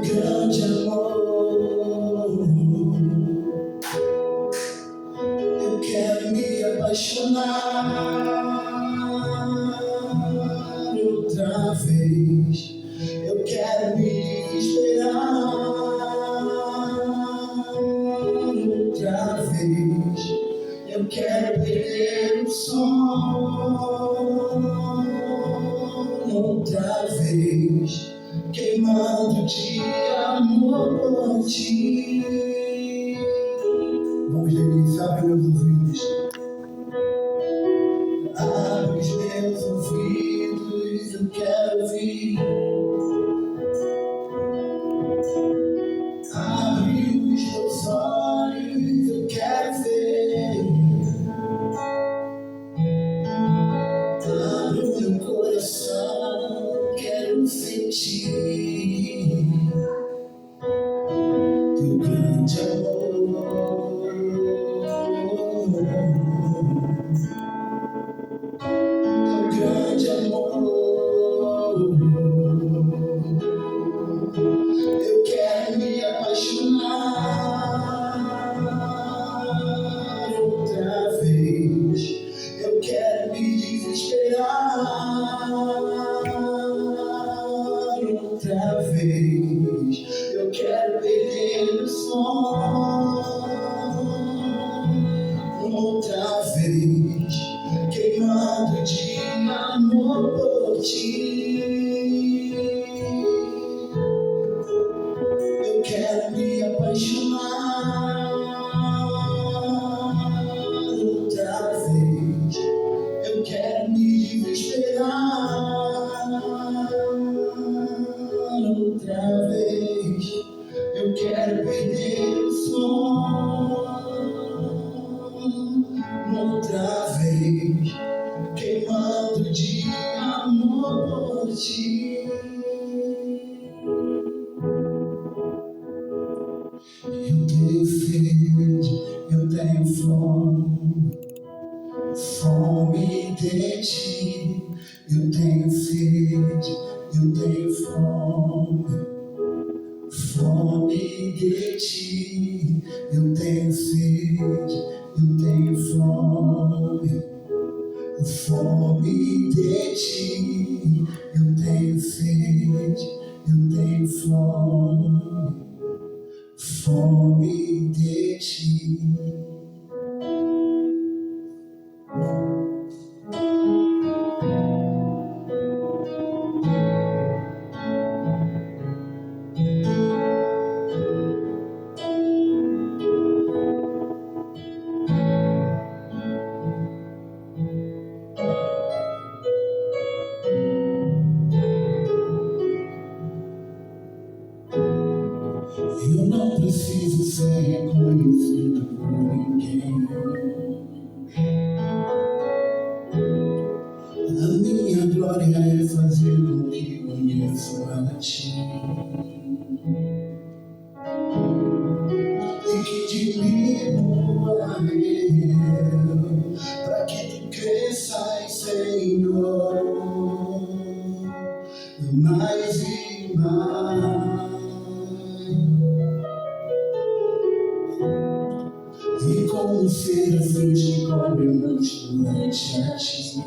grande amor. Eu quero me apaixonar outra vez. Eu quero me esperar outra vez. Eu quero perder o sono outra vez, queimando de amor por ti. Vamos, Denise, abre meus ouvidos. Abre os meus ouvidos, eu quero ouvir. Abre os meus olhos, eu quero ver. Abre o meu coração, quero sentir teu grande amor. Teu grande amor. Eu quero me apaixonar outra vez. Eu quero me desesperar outra vez. Eu quero perder o sono outra vez, queimando de amor por ti. Eu quero me apaixonar outra vez. Eu quero me desesperar outra vez. Eu quero perder o sono outra vez, queimando de amor por ti. Eu tenho sede, eu tenho fome, fome de ti. Eu tenho sede, eu tenho fome, fome de ti. Eu tenho sede, eu tenho fome, fome de ti. Eu tenho sede, eu tenho fome, fome de ti. Eu não preciso ser reconhecido por ninguém. A minha glória é fazer com que conheço a ti. E que diminua eu, para que tu cresças, Senhor, mais e mais. E como serafins que cobramos durante a ti,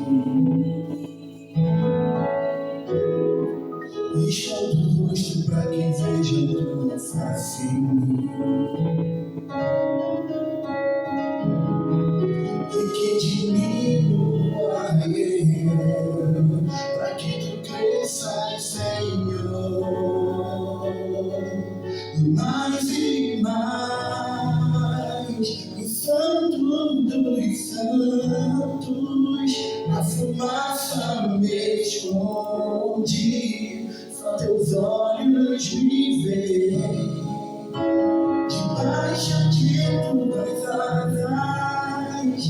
escondo o rosto para que vejam tua face em mim. E que diminua eu, para que tu cresças, Senhor, mais e mais. O Santo dos Santos, a fumaça me esconde, só teus olhos me veem. Debaixo de tuas asas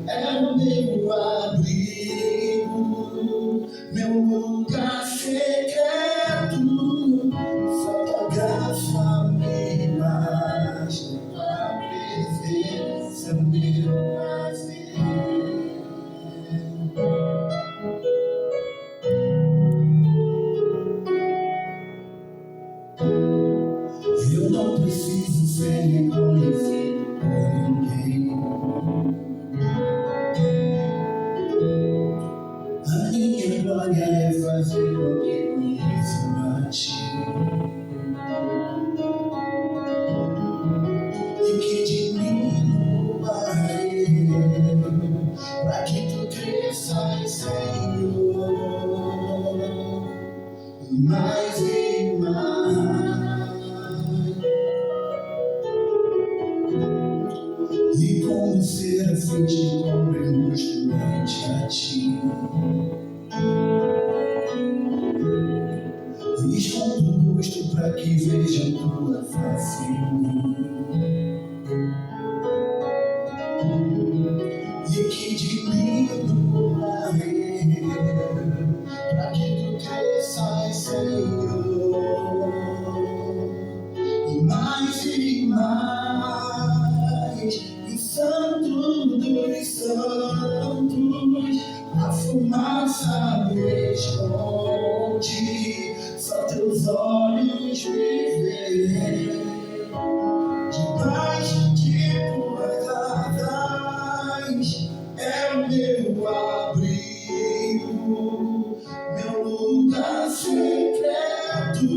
é o meu abrigo, meu lugar secreto. Só tua graça me basta, tua presença meu prazer. ser reconhecido por ninguém. A minha glória é fazer com que conheçam a ti, e que diminua ele, para que tu cresças, Senhor, mais e mais. E como serafins te cobremos durante a ti, escondo o rosto para que vejam tua face em mim, e que diminua ele, para que tu cresças, Senhor, mais e mais. E santo dos santos, a fumaça me esconde, só teus olhos me veem, debaixo de tuas asas é o meu abrigo, meu lugar secreto,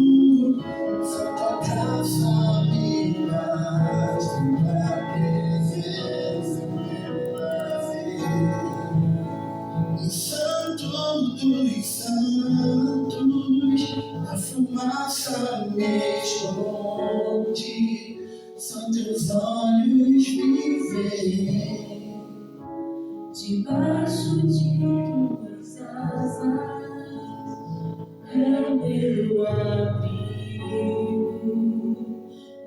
só tua graça me faz, tua presença meu prazer. O santo dos santos, a fumaça me esconde, só teus olhos me veem, debaixo de tuas asas é o meu abrigo,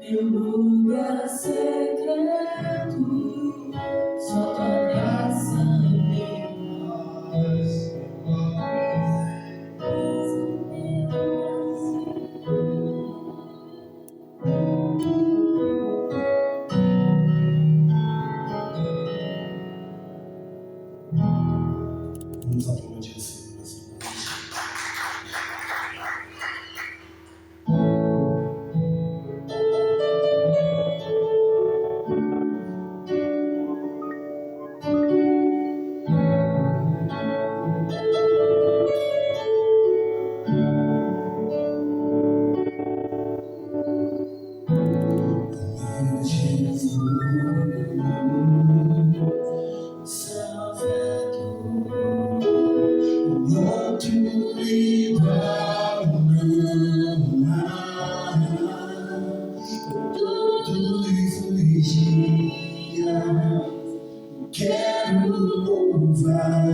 meu lugar secreto, só tua graça me faz. Vamos aplaudir o Senhor nessa noite. Meu Jesus, Salvador, outro igual não há. Todos os dias quero louvar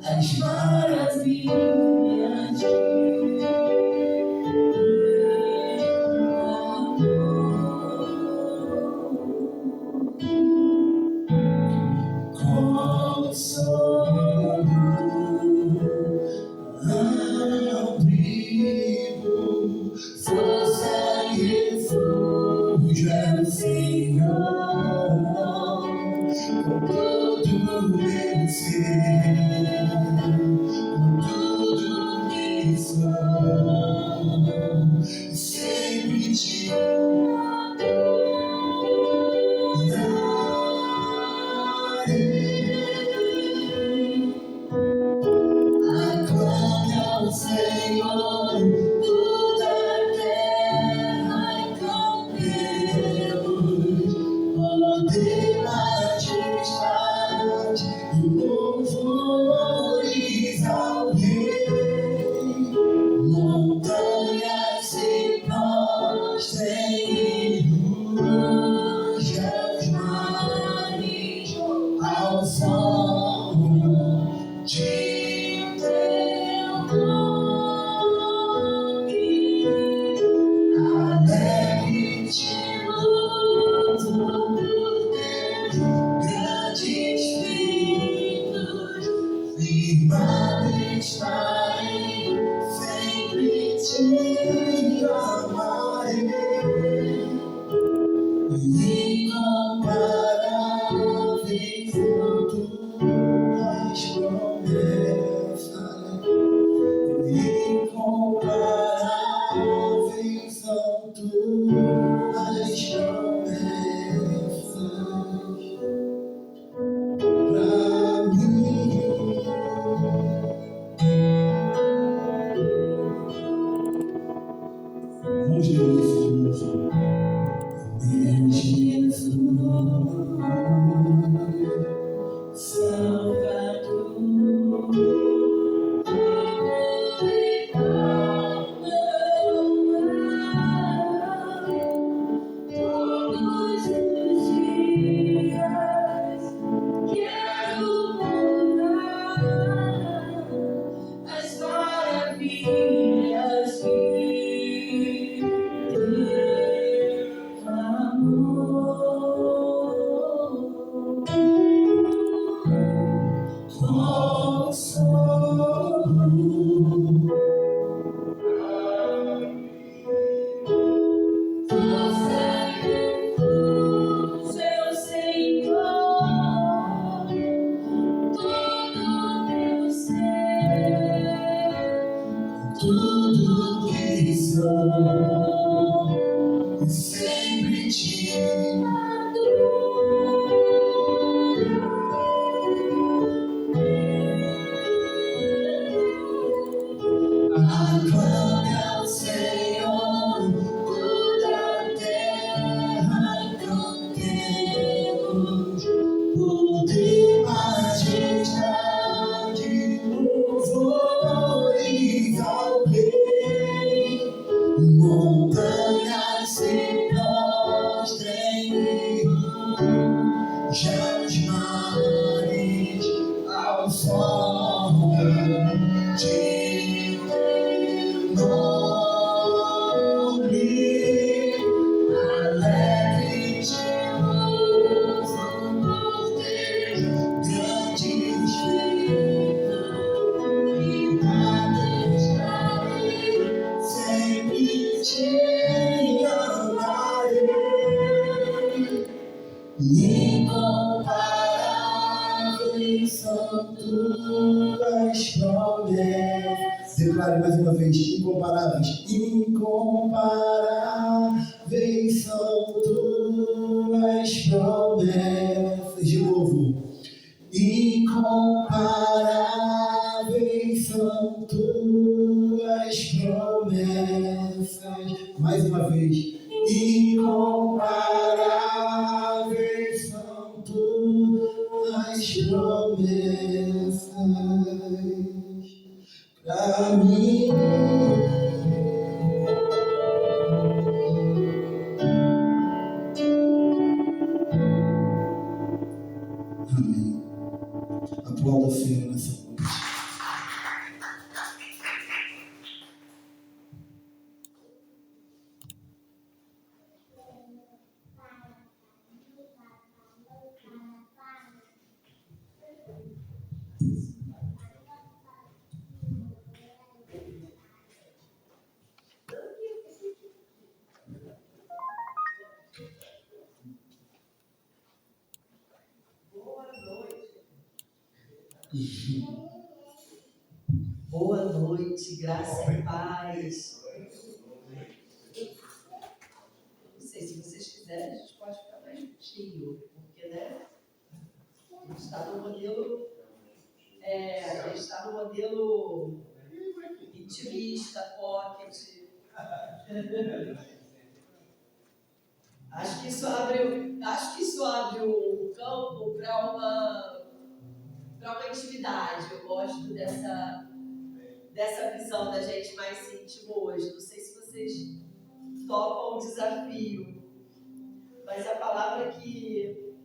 as maravilhas de consolo, abrigo, força e refúgio é o Senhor, com todo meu ser, com tudo que sou, sempre te aclame ao Senhor toda a terra e cantemos, poder, majestade e louvores ao Rei. Montanhas se prostrem e rujam os mares ao som de teu nome. Alegre te louvo por teus grandes feitos, firmado estarei, sempre te amarei. Incomparáveis são tuas promessas, incomparáveis são tuas Vamos ler isso de novo. Meu Jesus, Salvador, todos os dias quero louvar as maravilhas de teu amor. Seu Senhor, todo meu ser, tudo que sou, sempre te aclame ao Senhor, toda a terra cantemos, poder, majestade, louvores ao Rei. Montanhas se prostrem, já os mares ao som de teu nome. Alegre te louvam por teus grandes feitos e majestade, sempre te amarei. Incomparáveis são tuas promessas. Declare mais uma vez: incomparáveis. Incomparáveis são tuas promessas. De novo. Incomparáveis são tuas promessas. Mais uma vez. Incomparáveis são tuas promessas pra mim. Amém. Aplauda o Senhor nessa noite. Boa noite, graça e paz. Não sei, se vocês quiserem, a gente pode ficar mais juntinho, porque, né? A gente está no modelo, intimista, pocket. Acho que isso abre o campo para uma intimidade. Eu gosto dessa visão da gente mais íntimo hoje. Não sei se vocês topam o desafio, mas a palavra que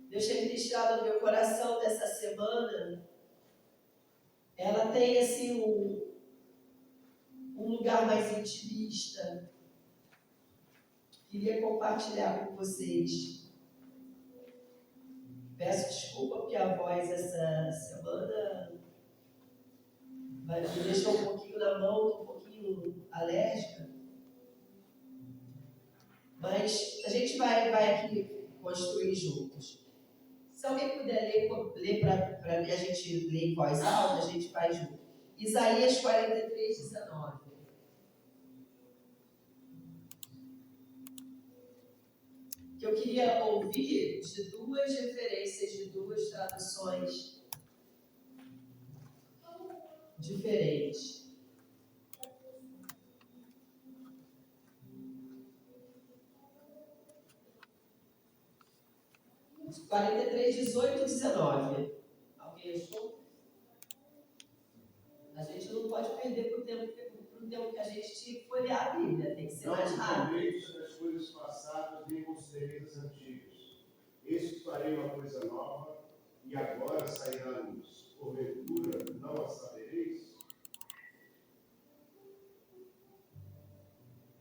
Deus tem ministrado no meu coração dessa semana, ela tem assim um lugar mais intimista. Queria compartilhar com vocês. Peço desculpa porque a voz essa semana me deixou um pouquinho na mão, estou um pouquinho alérgica. Mas a gente vai aqui construir juntos. Se alguém puder ler para a gente ler em voz alta, a gente faz junto. Isaías 43, 19. Que eu queria ouvir de duas referências, de duas traduções diferentes. 43, 18 e 19. Alguém achou? A gente não pode perder pro tempo que a gente tinha que folhear a Bíblia, tem que ser mais rápido. Não vos das coisas passadas, nem considereis as antigas. Eis que farei uma coisa nova, e agora sairá a luz. Porventura, não a sabereis?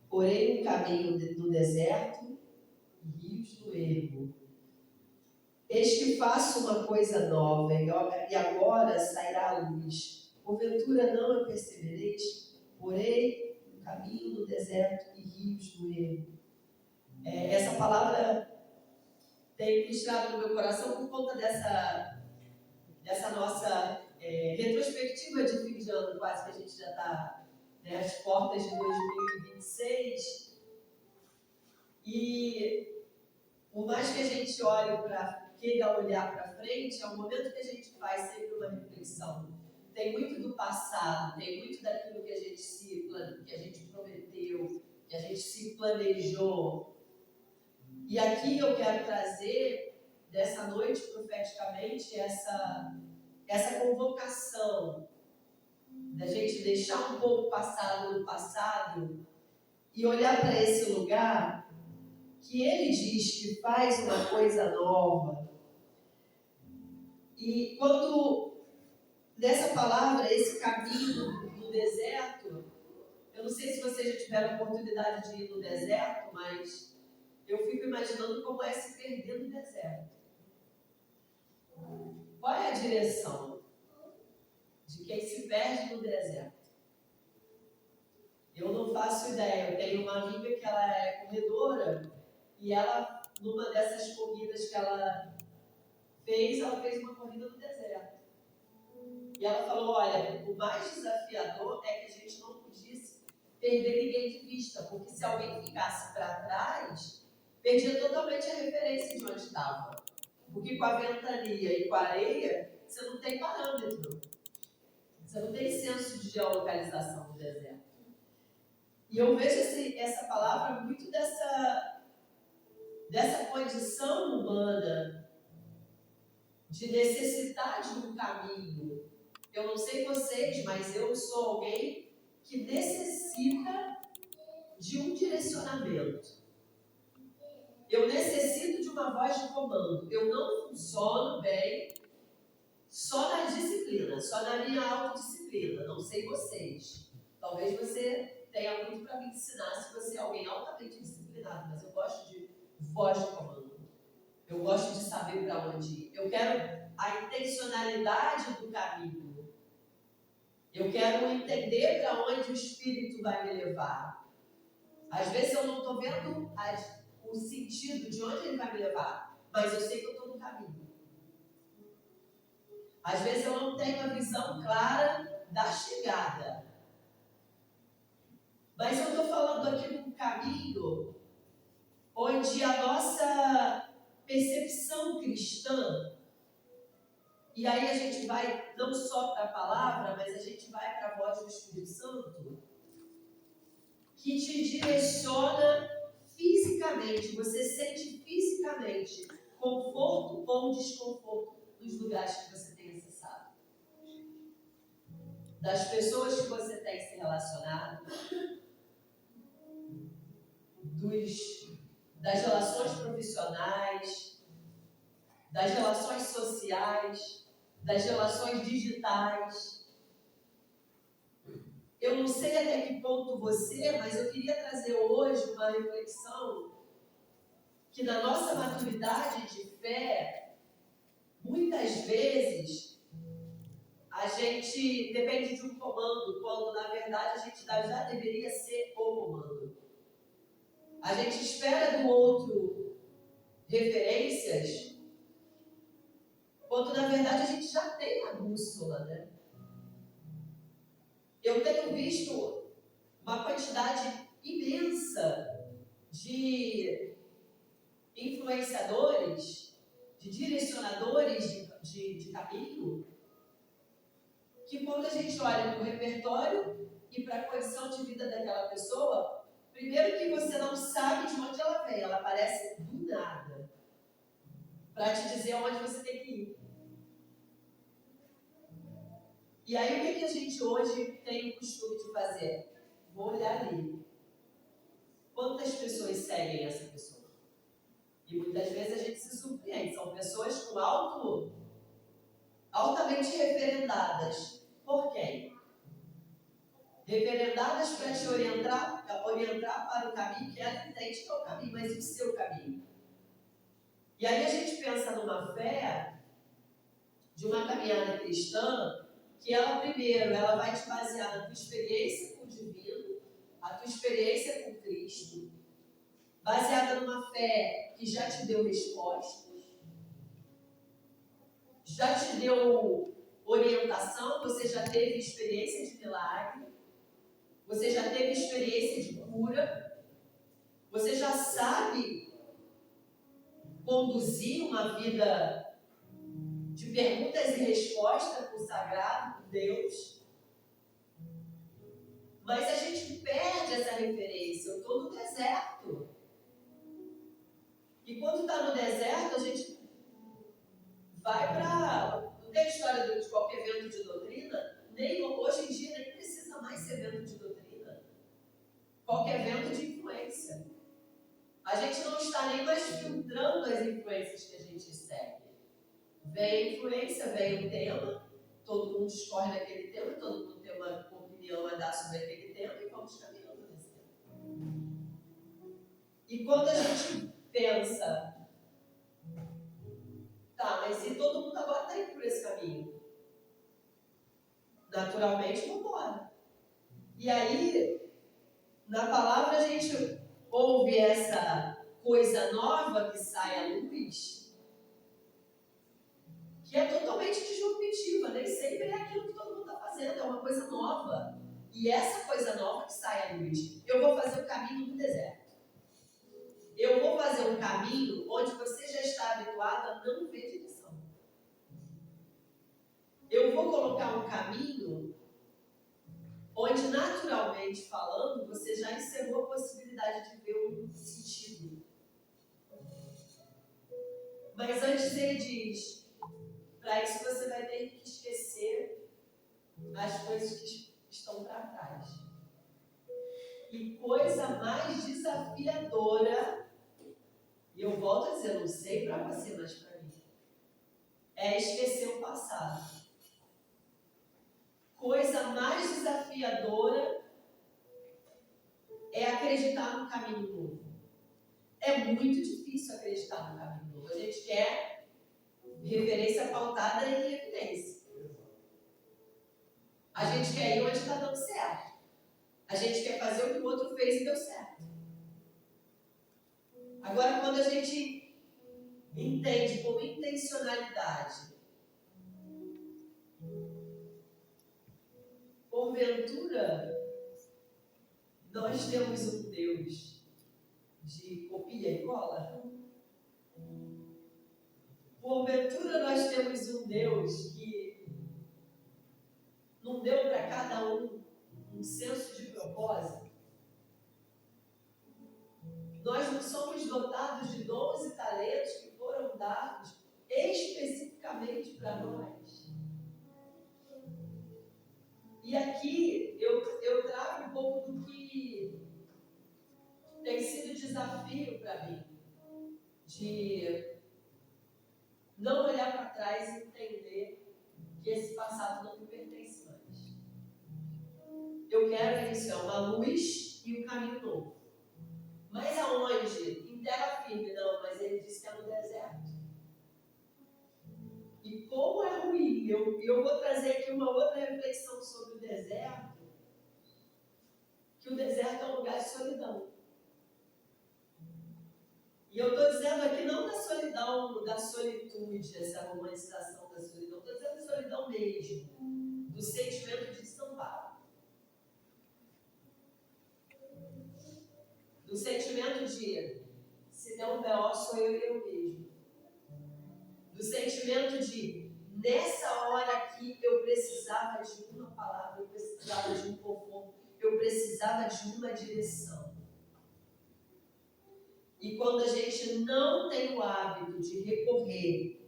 Porém, um caminho no deserto e rios no ermo. Eis que faço uma coisa nova, e agora sairá a luz. Porventura não a percebereis? Porém, um caminho no deserto e rios no ermo. Essa palavra tem ministrado no meu coração por conta dessa nossa retrospectiva de fim de ano, quase que a gente já está às portas de 2026. E por mais que a gente queira olhar para frente, é um momento que a gente faz sempre uma reflexão. Tem muito do passado, tem muito daquilo que a gente prometeu, que a gente se planejou. E aqui eu quero trazer, dessa noite, profeticamente, essa convocação da gente deixar um pouco o passado no passado e olhar para esse lugar que ele diz que faz uma coisa nova. E quando, nessa palavra, esse caminho no deserto, eu não sei se vocês já tiveram a oportunidade de ir no deserto, mas eu fico imaginando como é se perder no deserto. Qual é a direção de quem se perde no deserto? Eu não faço ideia. Eu tenho uma amiga que ela é corredora e ela, numa dessas corridas que ela fez uma corrida no deserto. E ela falou, olha, o mais desafiador é que a gente não pudesse perder ninguém de vista, porque se alguém ficasse para trás, perdia totalmente a referência de onde estava. Porque com a ventania e com a areia, você não tem parâmetro. Você não tem senso de geolocalização do deserto. E eu vejo essa palavra muito dessa condição humana de necessitar de um caminho. Eu não sei vocês, mas eu sou alguém que necessita de um direcionamento. Eu necessito de uma voz de comando. Eu não funciono bem só na disciplina, só na minha autodisciplina. Não sei vocês. Talvez você tenha muito para me ensinar se você é alguém altamente disciplinado, mas eu gosto de voz de comando. Eu gosto de saber para onde ir. Eu quero a intencionalidade do caminho. Eu quero entender para onde o Espírito vai me levar. Às vezes eu não estou vendo o sentido de onde ele vai me levar, mas eu sei que eu estou no caminho. Às vezes eu não tenho a visão clara da chegada, mas eu estou falando aqui de um caminho onde a nossa percepção cristã, e aí a gente vai não só para a palavra, mas a gente vai para a voz do Espírito Santo, que te direciona fisicamente. Você sente fisicamente conforto ou desconforto nos lugares que você tem acessado, das pessoas que você tem se relacionado, das relações profissionais, das relações sociais, das relações digitais. Eu não sei até que ponto você, mas eu queria trazer hoje uma reflexão que na nossa maturidade de fé, muitas vezes, a gente depende de um comando, quando na verdade a gente já deveria ser o comando. A gente espera do outro referências, quando na verdade a gente já tem a bússola, né? Eu tenho visto uma quantidade imensa de influenciadores, de direcionadores de caminho, que quando a gente olha para o repertório e para a condição de vida daquela pessoa, primeiro que você não sabe de onde ela vem, ela aparece do nada. para te dizer onde você tem que ir. E aí, o que a gente hoje tem o costume de fazer? Vou olhar ali. Quantas pessoas seguem essa pessoa? E muitas vezes a gente se surpreende. São pessoas com altamente referendadas. Por quem? Referendadas para te orientar para o caminho que ela entende que é o caminho, mas e o seu caminho? E aí a gente pensa numa fé, de uma caminhada cristã, que ela primeiro, ela vai te basear na tua experiência com o divino, a tua experiência com Cristo, baseada numa fé que já te deu respostas, já te deu orientação, você já teve experiência de milagre, você já teve experiência de cura, você já sabe conduzir uma vida de perguntas e respostas com o sagrado, com Deus. Mas a gente perde essa referência. Eu estou no deserto. E quando está no deserto, a gente vai para... Não tem história de qualquer vento de doutrina? Nem hoje em dia nem precisa mais ser vento de doutrina. Qualquer vento de influência. A gente não está nem mais filtrando as influências que a gente segue. Vem a influência, vem o tema, todo mundo discorre daquele tema, todo mundo tem uma opinião a dar sobre aquele tema e vamos caminhando nesse tema. E quando a gente pensa, tá, mas se todo mundo agora está indo por esse caminho, naturalmente vamos embora. E aí, na palavra a gente ouve essa coisa nova que sai à luz, que é totalmente disruptiva, nem sempre é aquilo que todo mundo está fazendo, é uma coisa nova. E essa coisa nova que sai à luz, eu vou fazer o caminho do deserto. Eu vou fazer um caminho onde você já está habituado a não ver direção. Eu vou colocar um caminho onde, naturalmente falando, você já encerrou a possibilidade de ver um sentido. Mas antes ele diz, para isso você vai ter que esquecer as coisas que estão para trás. E coisa mais desafiadora, e eu volto a dizer, não sei para você, mas para mim, é esquecer o passado. Coisa mais desafiadora é acreditar no caminho novo. É muito difícil acreditar no caminho novo. A gente quer referência pautada em evidência. A gente quer ir onde está dando certo. A gente quer fazer o que o outro fez e deu certo. Agora, quando a gente entende como intencionalidade, porventura, nós temos um Deus de copia e cola? Porventura, nós temos um Deus que não deu para cada um senso de propósito? Nós não somos dotados de dons e talentos que foram dados especificamente para nós. E aqui eu trago um pouco do que tem sido desafio para mim, de não olhar para trás e entender que esse passado não me pertence mais. Eu quero iniciar uma luz e um caminho novo. Mas aonde? Em terra firme, não, mas ele disse que é no deserto. E como é ruim, eu vou trazer aqui uma outra reflexão sobre o deserto, que o deserto é um lugar de solidão. E eu estou dizendo aqui não da solidão, da solitude, essa romantização da solidão, estou dizendo da solidão mesmo, do sentimento de desamparo. Do sentimento de, se der um B.O., sou eu mesmo. Do sentimento de, nessa hora aqui, eu precisava de uma palavra, eu precisava de um conforto, eu precisava de uma direção. E quando a gente não tem o hábito de recorrer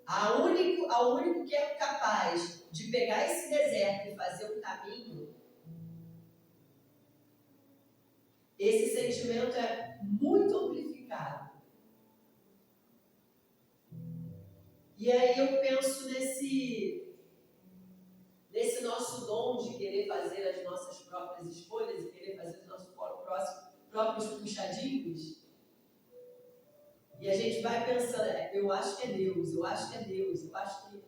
ao único que é capaz de pegar esse deserto e fazer um caminho, esse sentimento é muito amplificado. E aí eu penso nesse nosso dom de querer fazer as nossas próprias escolhas e querer fazer os nossos próprios puxadinhos. E a gente vai pensando, eu acho que é Deus, eu acho que é Deus, eu acho que...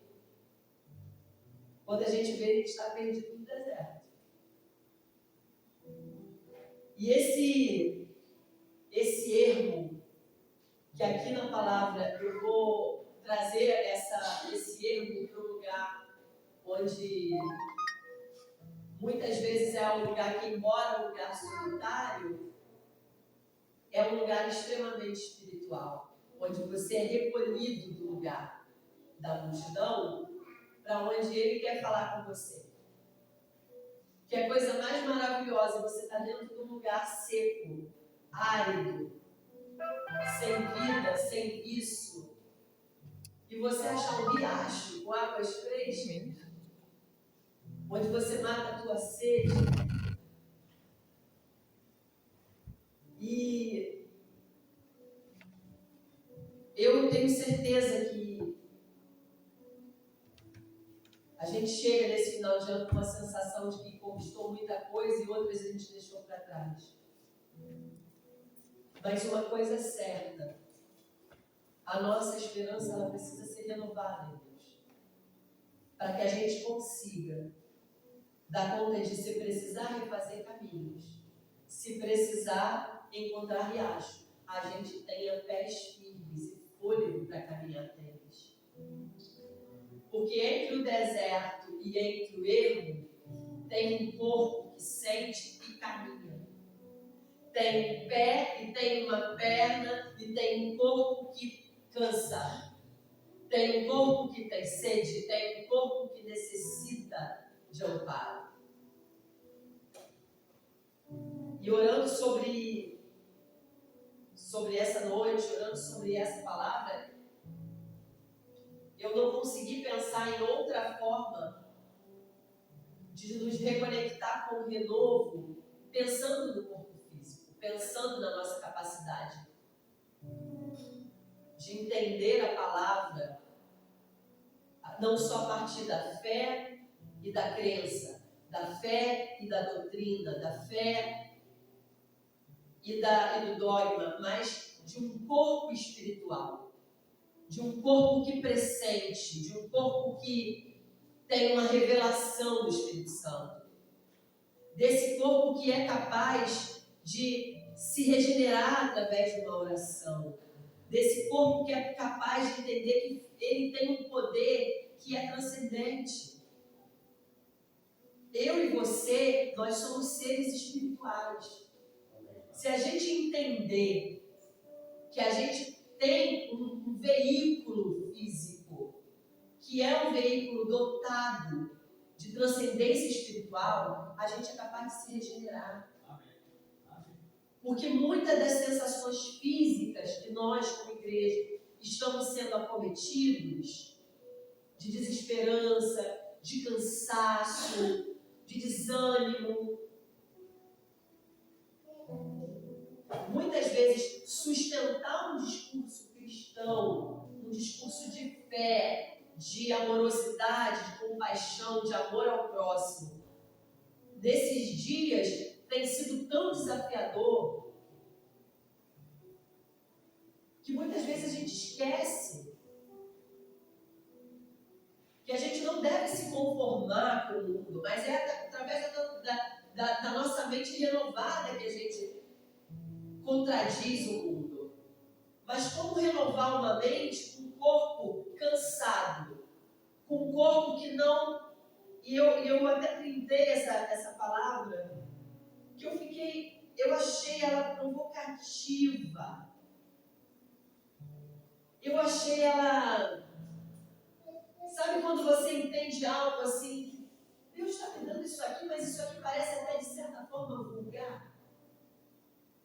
Quando a gente vê, a gente está perdido no deserto. E esse erro, que aqui na palavra eu vou trazer esse erro para um lugar onde muitas vezes é um lugar que, embora um lugar solitário, é um lugar extremamente espiritual, onde você é recolhido do lugar da multidão para onde Ele quer falar com você. Que é a coisa mais maravilhosa, você está dentro de um lugar seco, árido, sem vida, sem isso, e você achar um riacho com águas frescas, onde você mata a tua sede. E eu tenho certeza que a gente chega nesse final de ano com uma sensação de que conquistou muita coisa e outras a gente deixou para trás. Mas uma coisa é certa, a nossa esperança ela precisa ser renovada, em Deus, para que a gente consiga dar conta de, se precisar, refazer caminhos, se precisar encontrar riacho, a gente tenha pés firmes e fôlego para caminhar até eles. Porque entre o deserto e entre o erro, tem um corpo que sente e caminha. Tem um pé e tem uma perna e tem um corpo que cansa. Tem um corpo que tem sede, tem um corpo que necessita de amparo. E orando sobre essa noite, orando sobre essa palavra, eu não consegui pensar em outra forma de nos reconectar com o renovo, pensando no corpo físico, pensando na nossa capacidade de entender a palavra, não só a partir da fé e da crença, da fé e da doutrina, da fé e do dogma, mas de um corpo espiritual, de um corpo que pressente, de um corpo que tem uma revelação do Espírito Santo, desse corpo que é capaz de se regenerar através de uma oração, desse corpo que é capaz de entender que ele tem um poder que é transcendente. Eu e você, nós somos seres espirituais. Se a gente entender que a gente tem um veículo físico, que é um veículo dotado de transcendência espiritual, a gente é capaz de se regenerar. Porque muitas das sensações físicas que nós, como igreja, estamos sendo acometidos, de desesperança, de cansaço, de desânimo, muitas vezes sustentar um discurso cristão, um discurso de fé, de amorosidade, de compaixão, de amor ao próximo, nesses dias tem sido tão desafiador que muitas vezes a gente esquece que a gente não deve se conformar com o mundo, mas é através da nossa mente renovada que a gente contradiz o mundo. Mas como renovar uma mente com um corpo cansado, com um corpo que não... E eu até printei essa palavra, que eu achei ela provocativa. Eu achei ela... Sabe quando você entende algo assim, Deus está me dando isso aqui, mas isso aqui parece até de certa forma vulgar.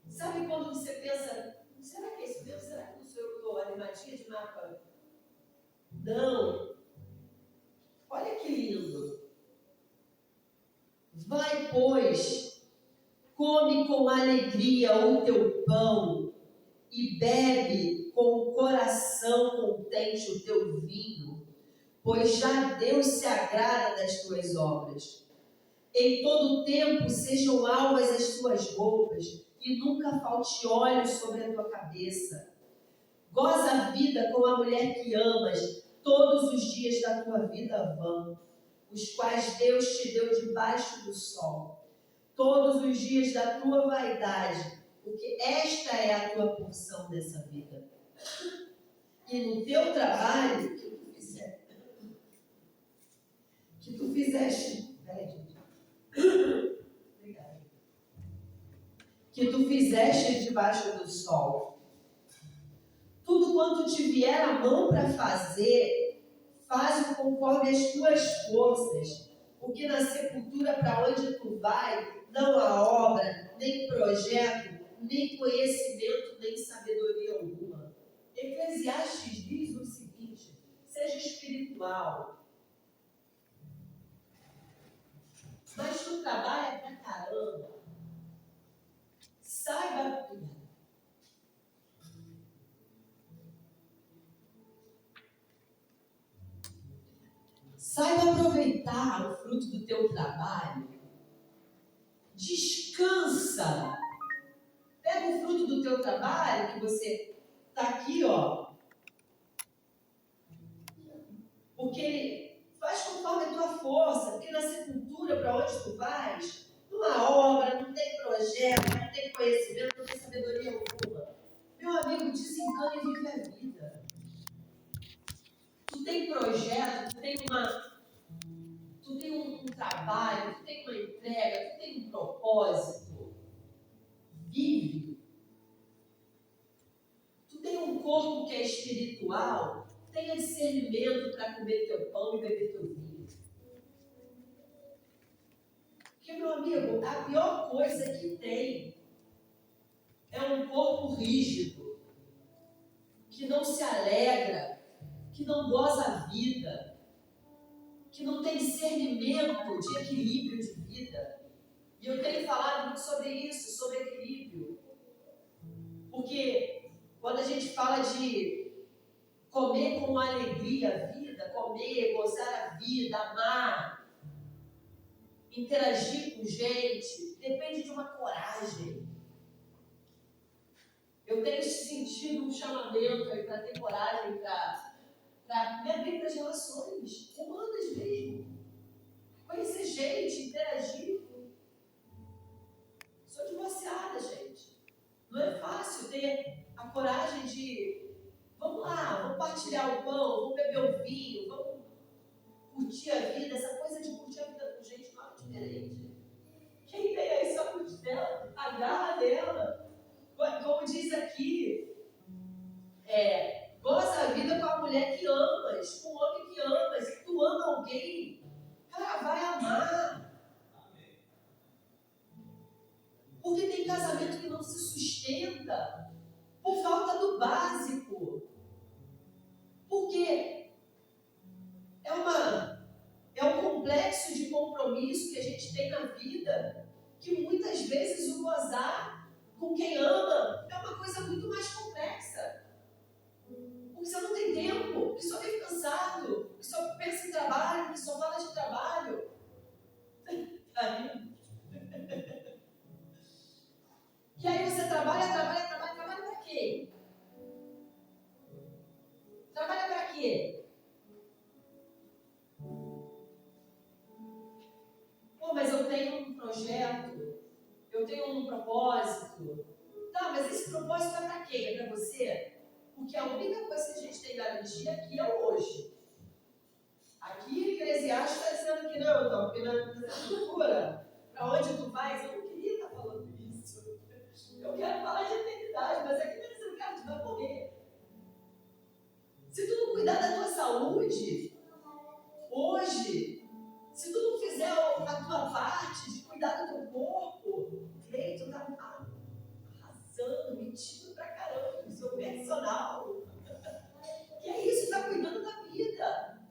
Sabe quando você pensa, será que é isso mesmo? Será que não sou eu que estou animadinha de mapa? Não. Olha que lindo. Vai, pois, come com alegria o teu pão e bebe com o coração contente o teu vinho, pois já Deus se agrada das tuas obras. Em todo o tempo sejam alvas as tuas roupas e nunca falte óleo sobre a tua cabeça. Goza a vida com a mulher que amas, todos os dias da tua vida vão, os quais Deus te deu debaixo do sol, todos os dias da tua vaidade, porque esta é a tua porção dessa vida. E no teu trabalho que tu fizeste, obrigada, que tu fizeste debaixo do sol, tudo quanto te vier a mão para fazer, faz-o conforme as tuas forças, porque na sepultura para onde tu vai, não há obra, nem projeto, nem conhecimento, nem sabedoria alguma. Eclesiastes diz o seguinte: seja espiritual, mas tu trabalha pra caramba. Saiba aproveitar o fruto do teu trabalho. Descansa. Pega o fruto do teu trabalho, que você está aqui, ó. Porque ele faz conforme a tua força. Porque na sepultura, para onde tu vais, não há obra, não tem projeto, não tem conhecimento, não tem sabedoria alguma. Meu amigo, desencana e vive a vida. Tu tem projeto, tu tem um trabalho, tu tem uma entrega, tu tem um propósito. Vive. Tu tem um corpo que é espiritual, tenha discernimento para comer teu pão e beber teu vinho. Porque, meu amigo, a pior coisa que tem é um corpo rígido, que não se alegra, que não goza a vida, que não tem discernimento de equilíbrio de vida. E eu tenho falado muito sobre isso, sobre equilíbrio. Porque quando a gente fala de comer com alegria a vida, comer, gozar a vida, amar, interagir com gente, depende de uma coragem. Eu tenho sentido um chamamento aí para ter coragem, para me abrir para as relações humanas mesmo. Conhecer gente, interagir. Sou divorciada, gente. Não é fácil ter a coragem de vamos lá, vamos partilhar o pão, vamos beber o vinho, vamos curtir a vida. Essa coisa de curtir a vida com gente não é diferente. Quem tem aí só curte dela, agarra dela. Como diz aqui, goza a vida com a mulher que amas, com o homem que amas. Se tu ama alguém, cara, vai amar. Porque tem casamento que não se sustenta por falta do básico. Porque é um complexo de compromisso que a gente tem na vida, que muitas vezes o gozar com quem ama é uma coisa muito mais complexa. Porque você não tem tempo, porque só vive cansado, porque só pensa em trabalho, porque só fala de trabalho. E aí você trabalha para quê? Trabalha para quê? Pô, mas eu tenho um projeto, eu tenho um propósito. Tá, mas esse propósito é para quê? É para você? Porque a única coisa que a gente tem garantia aqui é o hoje. Aqui, Eclesiastes está dizendo que não, então, porque na cultura, para onde tu vais, eu não queria estar falando isso. Eu quero falar de eternidade, mas aqui está dizendo, cara, tu vai morrer. Se tu não cuidar da tua saúde, hoje, se tu não fizer a tua parte de cuidar do teu corpo, tu está arrasado. metido pra caramba, seu personal. Que é isso, tá cuidando da vida.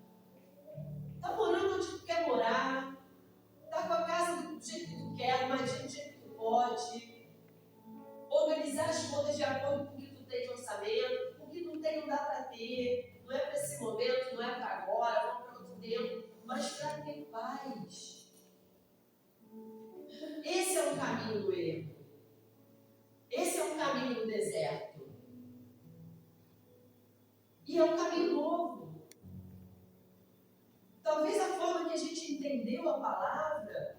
Tá morando onde tu quer morar. Tá com a casa do jeito que tu quer, arrumadinho do jeito que tu pode. Organizar as contas de acordo com o que tu tem de orçamento. O que não tem não dá pra ter. Não é pra esse momento, não é pra agora, não é pra outro tempo. Mas pra ter paz. Esse é o caminho do erro. Esse é o caminho do deserto. E é um caminho novo. Talvez a forma que a gente entendeu a palavra,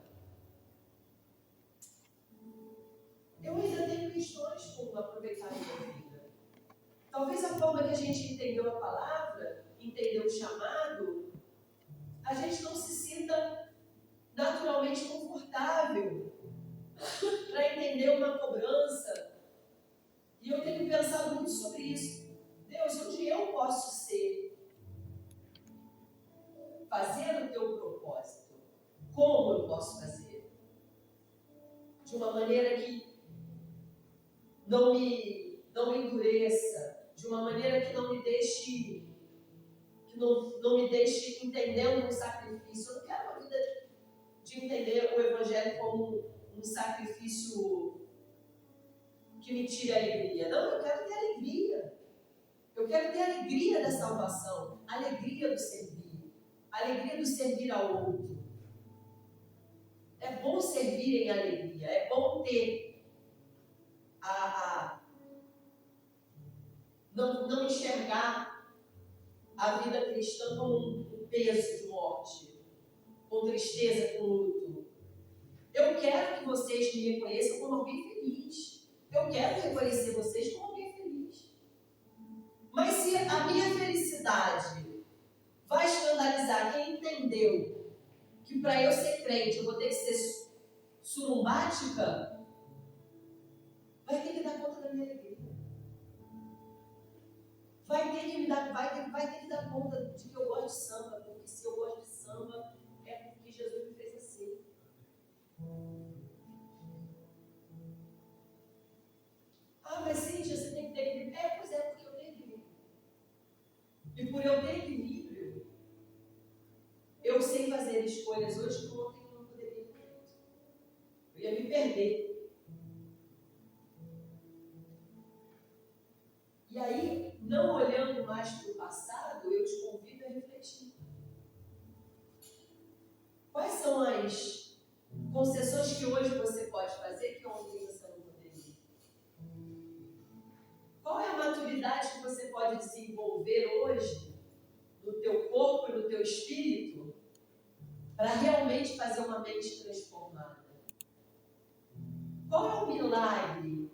eu ainda tenho questões como aproveitar a minha vida. Talvez a forma que a gente entendeu a palavra, entendeu o chamado, a gente não se sinta naturalmente confortável para entender uma cobrança. E eu tenho pensado muito sobre isso. Deus, onde eu posso ser? Fazer o teu propósito. Como eu posso fazer? De uma maneira que não me endureça, de uma maneira que não me deixe entendendo um sacrifício. Eu não quero uma vida de entender o Evangelho como um sacrifício que me tire a alegria. Não, eu quero ter alegria. Eu quero ter a alegria da salvação, a alegria do servir, a alegria do servir ao outro. É bom servir em alegria, é bom ter não enxergar a vida cristã como um peso de morte, com tristeza, com luto. Eu quero que vocês me reconheçam como alguém feliz. Eu quero reconhecer vocês como alguém feliz. Mas se a minha felicidade vai escandalizar quem entendeu que para eu ser crente eu vou ter que ser surumbática, vai ter que dar conta da minha alegria. Vai ter que dar conta de que eu gosto de samba, porque se eu gosto de samba é porque Jesus me fez assim. Ah, mas Cíntia, você tem que ter equilíbrio. Pois é, porque eu tenho equilíbrio. E por eu ter equilíbrio, eu sei fazer escolhas hoje que ontem eu não poderia ter feito. Eu ia me perder. E aí, não olhando mais para o passado, eu te convido a refletir. Quais são as concessões que hoje você pode fazer que ontem você não poderia? Qual é a maturidade que você pode desenvolver hoje no teu corpo e no teu espírito para realmente fazer uma mente transformada? Qual é o milagre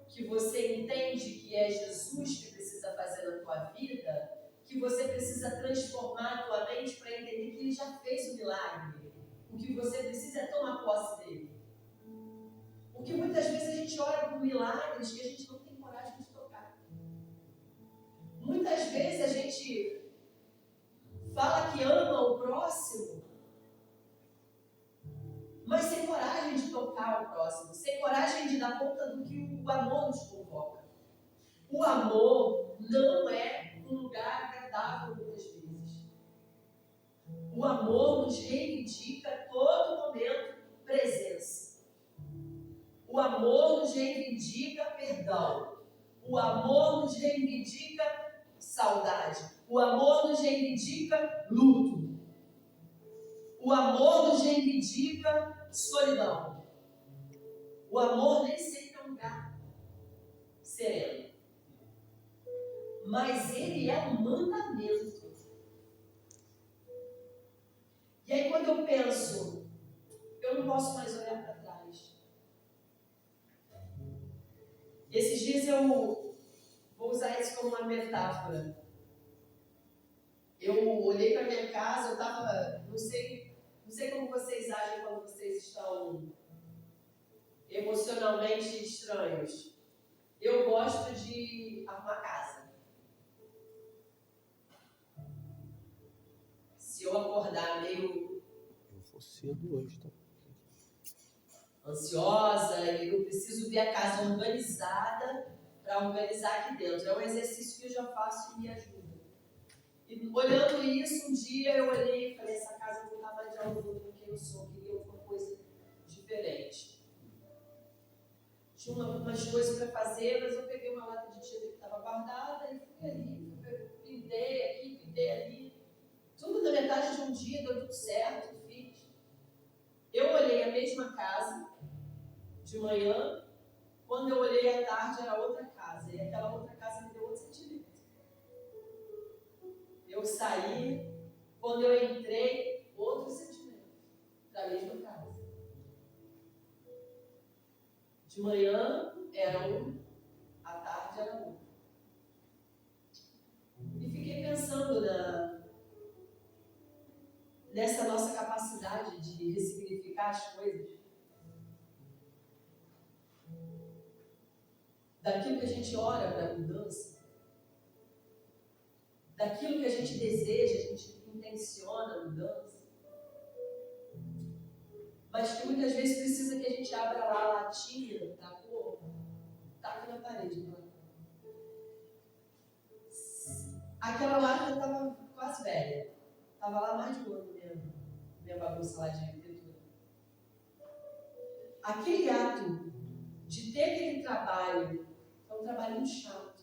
que você entende que é Jesus que precisa fazer na tua vida, que você precisa transformar a tua mente para entender que Ele já fez o milagre? O que você precisa é tomar posse dele. Porque muitas vezes a gente ora por milagres que a gente não tem coragem de tocar. Muitas vezes a gente fala que ama o próximo, mas sem coragem de tocar o próximo, sem coragem de dar conta do que o amor nos convoca. O amor não é um lugar agradável muitas vezes. O amor nos reivindica a todo momento presença. O amor nos reivindica perdão. O amor nos reivindica saudade. O amor nos reivindica luto. O amor nos reivindica solidão. O amor nem sempre é um lugar sereno. Mas ele é um mandamento. E aí quando eu penso, eu não posso mais olhar para trás. Esses dias eu vou usar isso como uma metáfora. Eu olhei para minha casa, eu estava, não sei como vocês agem quando vocês estão emocionalmente estranhos. Eu gosto de arrumar casa. Se eu acordar meio... Eu vou cedo hoje, tá? ansiosa e eu preciso ver a casa organizada para organizar aqui dentro. É um exercício que eu já faço e me ajuda. E olhando isso, um dia eu olhei e falei, essa casa não estava dialogando com quem eu sou, eu queria alguma coisa diferente. Tinha umas coisas para fazer, mas eu peguei uma lata de tinta que estava guardada e fui ali, pintei aqui, pintei ali. Tudo na metade de um dia, deu tudo certo, fiz. Eu olhei a mesma casa de manhã, quando eu olhei à tarde era outra casa, e aquela outra casa me deu outro sentimento. Eu saí, quando eu entrei, outro sentimento, da mesma casa. De manhã era um, à tarde era outro. E fiquei pensando nessa nossa capacidade de ressignificar as coisas. Daquilo que a gente ora para mudança, daquilo que a gente deseja, a gente intenciona a mudança, mas que muitas vezes precisa que a gente abra lá a latinha da cor, taca na parede. Aquela lata estava quase velha, estava lá mais de um ano mesmo, minha bagunça lá de pintura. Aquele ato de ter aquele trabalho, é um trabalho muito chato,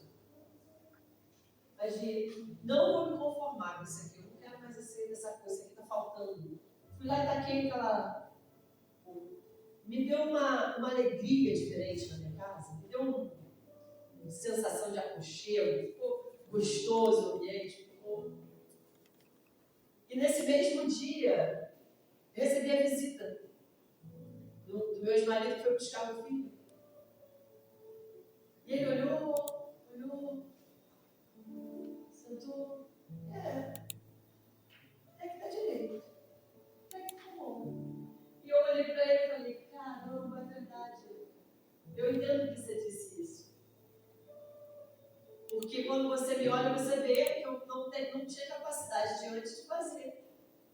mas de não vou me conformar com isso aqui, eu não quero mais essa coisa, isso aqui está faltando. Fui lá e taquei aquela. Me deu uma alegria diferente na minha casa, me deu uma sensação de aconchego, ficou gostoso o ambiente, ficou. E nesse mesmo dia, recebi a visita do meu ex-marido que foi buscar meu filho. E ele olhou, sentou, até que tá direito, até que tá bom. E eu olhei para ele e falei, caramba, é verdade. Eu entendo que você disse isso. Porque quando você me olha, você vê que eu não tinha capacidade de antes de fazer.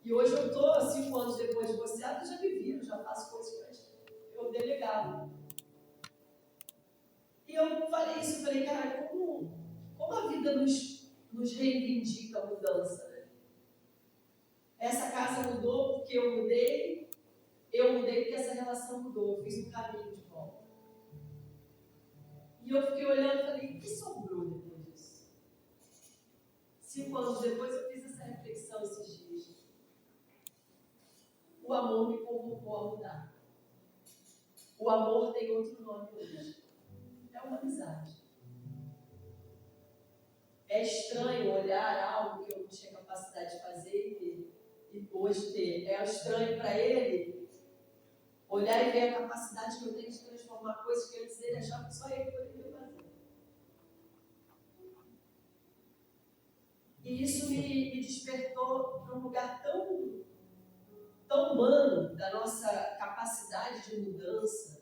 E hoje eu estou, 5 anos depois de você, já me viram, já faço coisas que antes eu delegava. E eu falei isso, falei, cara, como a vida nos reivindica a mudança, né? Essa casa mudou porque eu mudei porque essa relação mudou, eu fiz um caminho de volta. E eu fiquei olhando e falei, o que sobrou depois disso? 5 anos depois eu fiz essa reflexão esses dias. O amor me convocou a mudar. O amor tem outro nome hoje. É uma amizade. É estranho olhar algo que eu não tinha capacidade de fazer e hoje ter. É estranho para ele olhar e ver a capacidade que eu tenho de transformar coisas que antes ele achava que só ele poderia fazer. E isso me despertou para um lugar tão humano da nossa capacidade de mudança.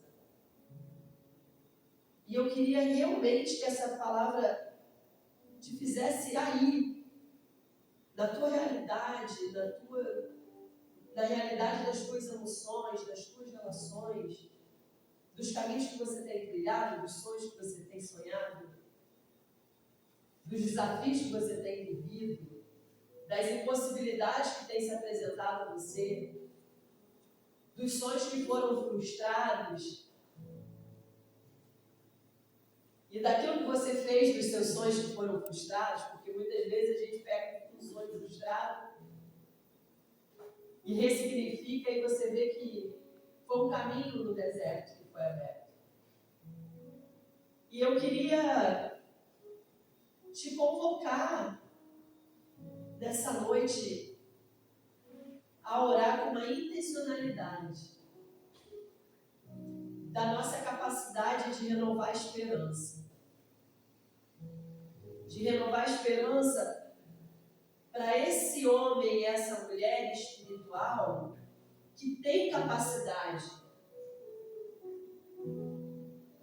E eu queria realmente que essa palavra te fizesse aí, na tua realidade, na realidade das tuas emoções, das tuas relações, dos caminhos que você tem trilhado, dos sonhos que você tem sonhado, dos desafios que você tem vivido, das impossibilidades que têm se apresentado a você, dos sonhos que foram frustrados e daquilo que você fez dos seus sonhos que foram frustrados, porque muitas vezes a gente pega um sonho frustrado e ressignifica e você vê que foi um caminho no deserto que foi aberto. E eu queria te convocar nessa noite a orar com uma intencionalidade da nossa capacidade de renovar a esperança. De renovar a esperança para esse homem e essa mulher espiritual que tem capacidade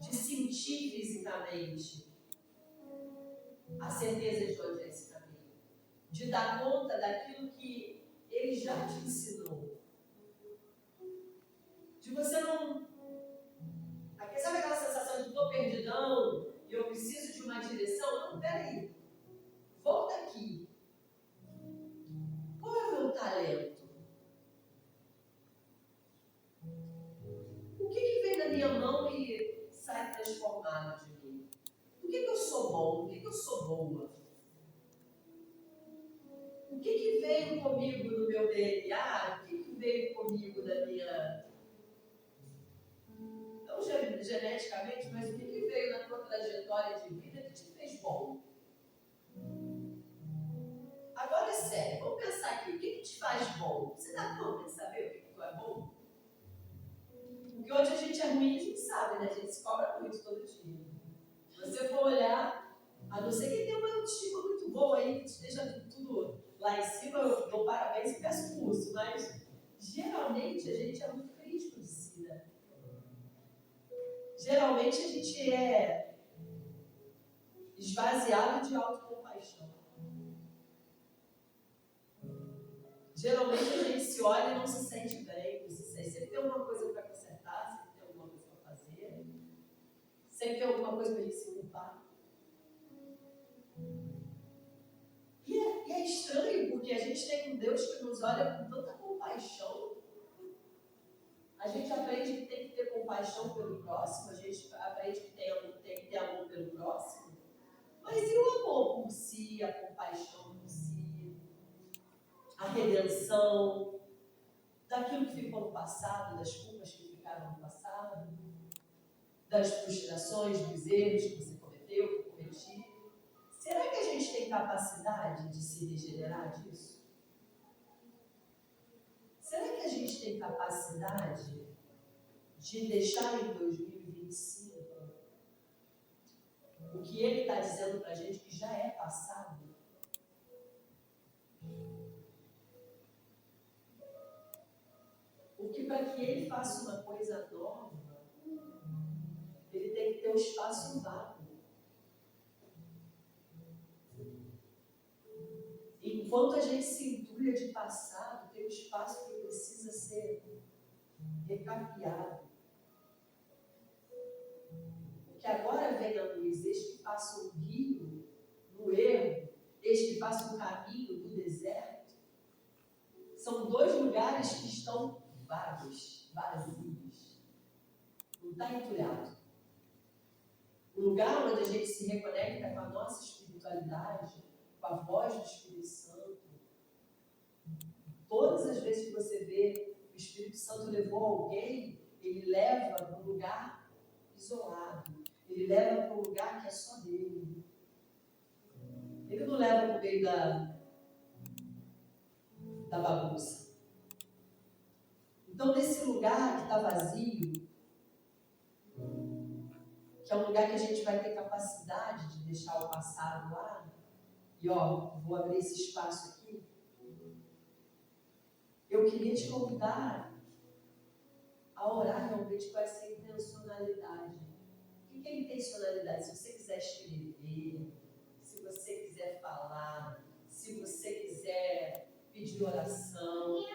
de sentir fisicamente a certeza de onde é esse caminho, de dar conta daquilo que ele já te ensinou, de você não sai transformado de mim? Do que eu sou bom? Do que eu sou boa? O que veio comigo do meu DNA? O que veio comigo da minha... Não geneticamente, mas o que veio na tua trajetória de vida que te fez bom? Agora é sério, vamos pensar aqui. O que te faz bom? Você dá conta de saber o que tu é bom? Porque hoje a gente é ruim, a gente sabe, né? A gente se cobra muito todo dia. Se você for olhar, a não ser que tenha uma autoestima muito boa aí, que esteja tudo lá em cima, eu dou parabéns e peço curso, mas geralmente a gente é muito crítico de si, né? Geralmente a gente é esvaziado de autocompaixão. Geralmente a gente se olha e não se sente bem, sempre tem alguma coisa para consertar, sempre tem alguma coisa para fazer, sempre tem alguma coisa para a gente se culpar. E é estranho, porque a gente tem um Deus que nos olha com tanta compaixão. A gente aprende que tem que ter compaixão pelo próximo, a gente aprende que tem que ter amor pelo próximo. Mas e o amor por si, a compaixão por si, a redenção daquilo que ficou no passado, das culpas que ficaram no passado, das frustrações, dos erros que você cometeu, que eu cometi? Será que a gente tem capacidade de se regenerar disso? Será que a gente tem capacidade de deixar em 2025 o que ele está dizendo para a gente que já é passado? Porque para que ele faça uma coisa nova, ele tem que ter um espaço vácuo. Enquanto a gente se entulha de passado, tem um espaço que precisa ser recapeado. Porque agora vem a luz, este que passa um rio no erro, este que passa um caminho do deserto. São dois lugares que estão vagos, vazios. Não está entulhado. O lugar onde a gente se reconecta com a nossa espiritualidade, com a voz do Espírito Santo. Todas as vezes que você vê o Espírito Santo levou alguém, ele leva para um lugar isolado. Ele leva para um lugar que é só dele. Ele não leva para o meio da bagunça. Então, nesse lugar que está vazio, que é um lugar que a gente vai ter capacidade de deixar o passado lá, e vou abrir esse espaço aqui, eu queria te convidar a orar realmente com essa intencionalidade. O que é intencionalidade? Se você quiser escrever, se você quiser falar, se você quiser pedir oração,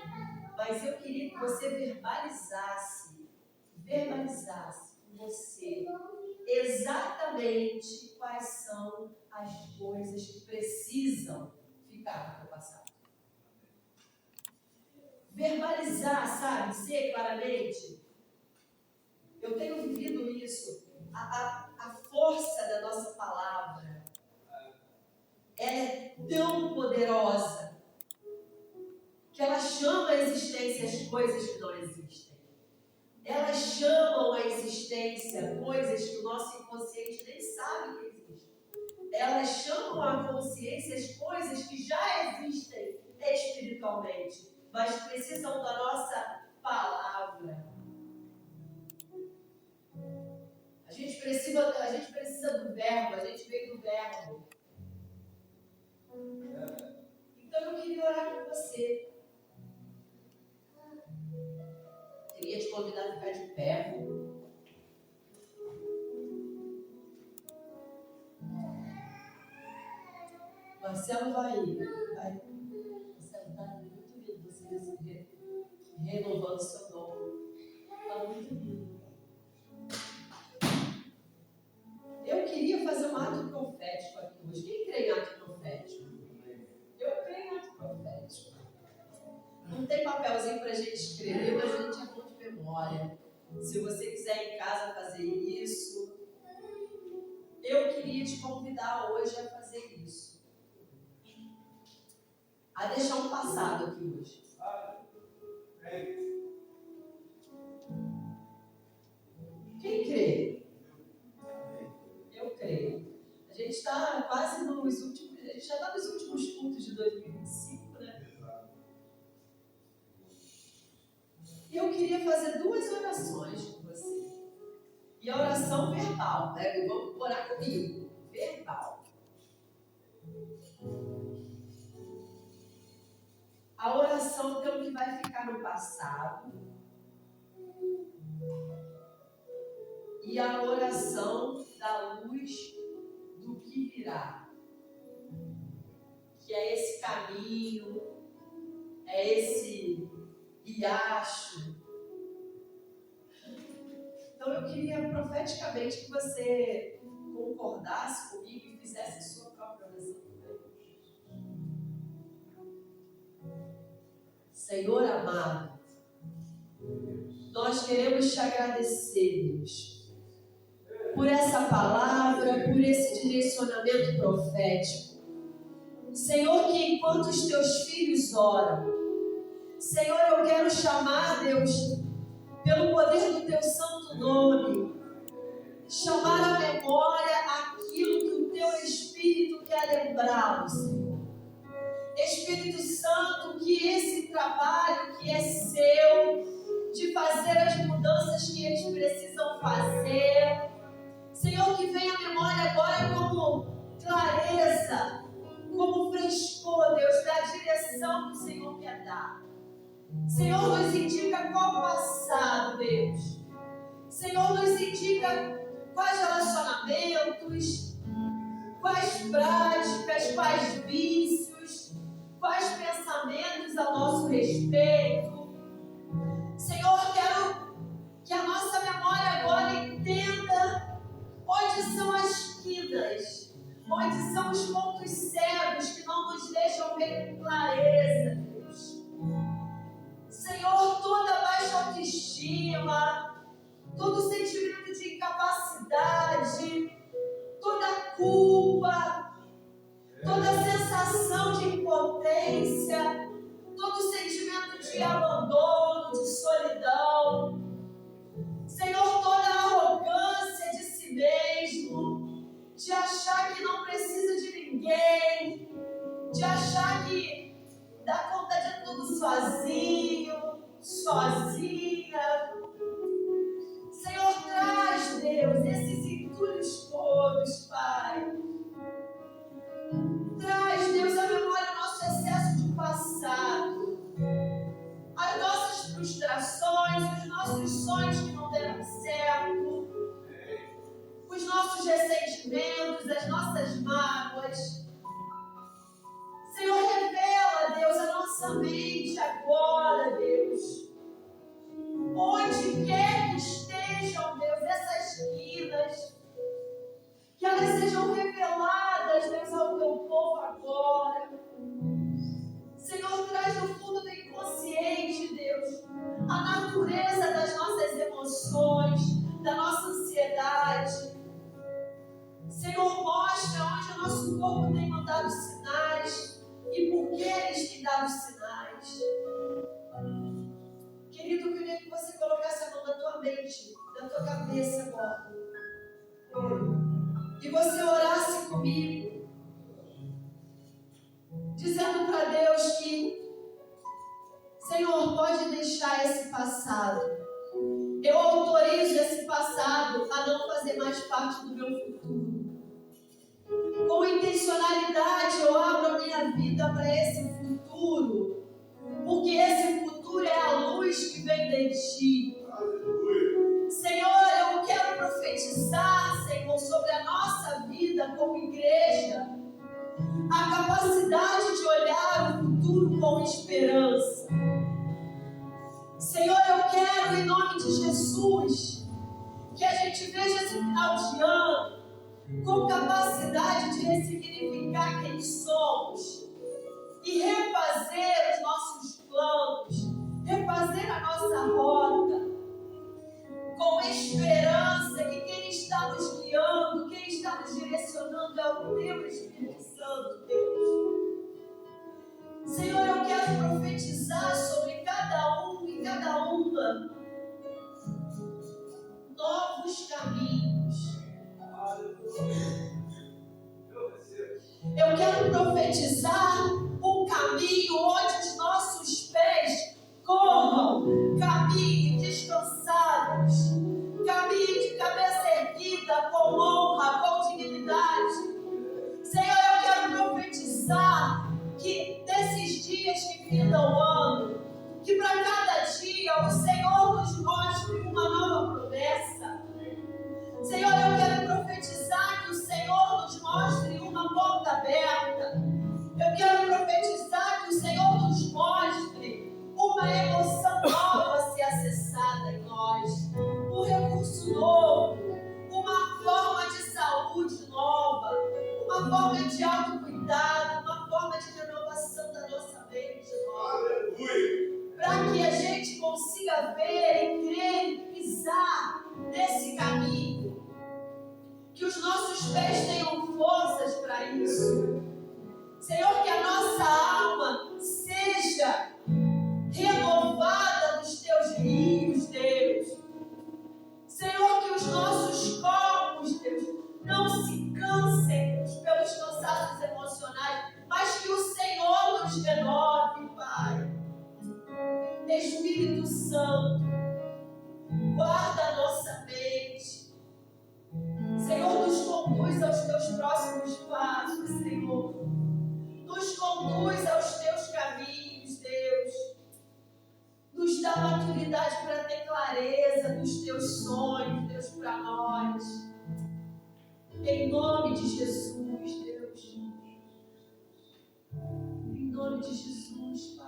mas eu queria que você verbalizasse com você exatamente quais são as coisas que precisam ficar no teu passado. Verbalizar, sabe? Dizer claramente. Eu tenho vivido isso. A força da nossa palavra, ela é tão poderosa que ela chama a existência as coisas que não existem. Elas chamam a existência coisas que o nosso inconsciente nem sabe que existem. Elas chamam à consciência as coisas que já existem espiritualmente, mas precisam da nossa palavra. A gente precisa do verbo, a gente veio do verbo. Então eu queria orar com você. Queria te convidar a ficar de pé. Marcelo vai. Marcelo, está muito lindo você renovando seu dom. Está muito lindo. Eu queria fazer um ato profético aqui hoje. Quem crê em ato profético? Eu creio em ato profético. Não tem papelzinho para a gente escrever, mas a gente é bom de memória. Se você você quiser em casa fazer isso, eu queria te convidar hoje a fazer isso. A deixar um passado aqui hoje. Quem crê? Eu creio. A gente está quase nos últimos, a gente já está nos últimos cultos de 2025, né? E eu queria fazer 2 orações com você. E a oração verbal, né? Vamos orar comigo. Verbal. A oração então que vai ficar no passado. E a oração da luz do que virá. Que é esse caminho, é esse riacho. Então eu queria profeticamente que você concordasse comigo e fizesse a sua própria oração. Senhor amado, nós queremos te agradecer, Deus, por essa palavra, por esse direcionamento profético. Senhor, que enquanto os teus filhos oram, Senhor, eu quero chamar, Deus, pelo poder do teu santo nome, chamar à memória aquilo que o teu Espírito quer lembrá-los, Senhor. Espírito Santo, que esse trabalho que é seu, de fazer as mudanças que eles precisam fazer, Senhor, que venha à memória agora como clareza, como frescor, Deus, da direção que o Senhor quer dar. Senhor, nos indica qual passado, Deus. Senhor, nos indica quais relacionamentos, quais práticas, quais vícios, quais pensamentos a nosso respeito. Senhor, quero que a nossa memória agora entenda onde são as quinas, onde são os pontos cegos que não nos deixam ver com clareza, Deus. Senhor, toda baixa autoestima, todo sentimento de incapacidade, toda culpa, toda sensação de impotência, todo sentimento de abandono, de solidão, Senhor, toda arrogância de si mesmo, de achar que não precisa de ninguém, de achar que dá conta de tudo sozinho, sozinha. Senhor, traz, Deus, esses entulhos todos, Pai. Traz, Deus, à memória nosso excesso de passado, as nossas frustrações, os nossos sonhos que não deram certo, os nossos ressentimentos, as nossas mágoas. Senhor, revela, Deus, a nossa mente agora, Deus. Onde quer que estejam, Deus, essas quinas, que elas sejam reveladas, Deus, ao teu povo agora. Senhor, traz no fundo do inconsciente, Deus, a natureza das nossas emoções, da nossa ansiedade. Senhor, mostra onde o nosso corpo tem mandado sinais e por que eles têm dado sinais. Querido, eu queria que você colocasse a mão na tua mente, na tua cabeça agora. E você orasse comigo, dizendo para Deus que, Senhor, pode deixar esse passado. Eu autorizo esse passado a não fazer mais parte do meu futuro. Com intencionalidade, eu abro a minha vida para esse futuro, porque esse futuro é a luz que vem de ti. Senhor, eu quero profetizar, Senhor, sobre a nossa vida como igreja, a capacidade de olhar o futuro com esperança. Senhor, eu quero, em nome de Jesus, que a gente veja esse final de ano com capacidade de ressignificar quem somos e refazer os nossos planos, refazer a nossa rota. com esperança, que quem está nos guiando, quem está nos direcionando é o Teu Espírito Santo, Deus. Senhor, eu quero profetizar sobre cada um e cada uma novos caminhos. Eu quero profetizar um caminho onde os nossos pés corram, caminho descansados, caminho de cabeça erguida, com honra, com dignidade. Senhor, eu quero profetizar que nesses dias que findam o ano, que para cada dia o Senhor nos mostre uma nova promessa. Senhor, eu quero profetizar que o Senhor nos mostre uma porta aberta. Eu quero profetizar que o Senhor nos mostre uma emoção nova a ser acessada em nós, um recurso novo, uma forma de saúde nova, uma forma de autocuidado, uma forma de renovação da nossa mente nova. Para que a gente consiga ver e crer e pisar nesse caminho. Que os nossos pés tenham forças para isso. Senhor, que a nossa alma seja renovada nos Teus rios, Deus. Senhor, que os nossos corpos, Deus, não se cansem pelos cansaços emocionais, mas que o Senhor nos renove, Pai. Espírito Santo, guarda a nossa mente. Senhor, nos conduz aos Teus próximos passos, Senhor. Nos conduz aos Teus caminhos, Deus. Nos dá maturidade para ter clareza dos Teus sonhos, Deus, para nós. Em nome de Jesus, Deus. Em nome de Jesus, Pai.